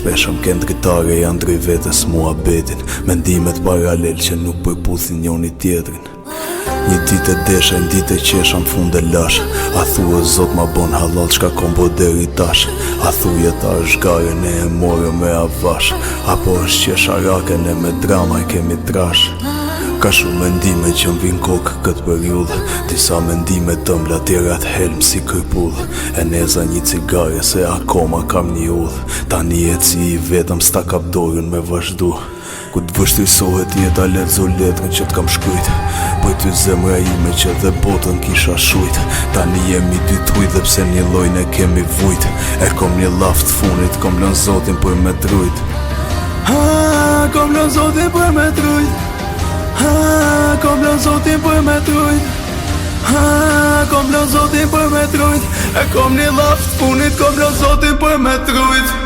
Peshëm kënd gitare janë drejt vetës mua betin, mendimet paralel që nuk përputhin njoni tjetrin. Një ditë e desha, një ditë e qesha, në fund e lash. A thua zot ma bon halal qka kom bo deri tash. A thuja ta është garen e more me avash, apo është qesha raken e me drama e kemi trash. Ka shumë mendime që m'vin kokë këtë periudhë, disa mendime tëmbla tjerat helm si kërpull. E neza një cigare se akoma kam një udhë, tani e si i vetëm s'ta kap dorën me vazhdu. Ku t'vështrisohet jeta lexo letrën që t'kam shkryt, për ty zemra ime që dhe botën kisha shujt. Tani jemi dy tuj dhe pse një lojnë e kemi vujt, e kom një laft funit, kom lën zotin për me trujt. Kom lën zotin për me trujt. Kom lën zotin për me trujt. Kom lën zotin për me trujt. E kom një laft funit, kom lën zotin për me trujt.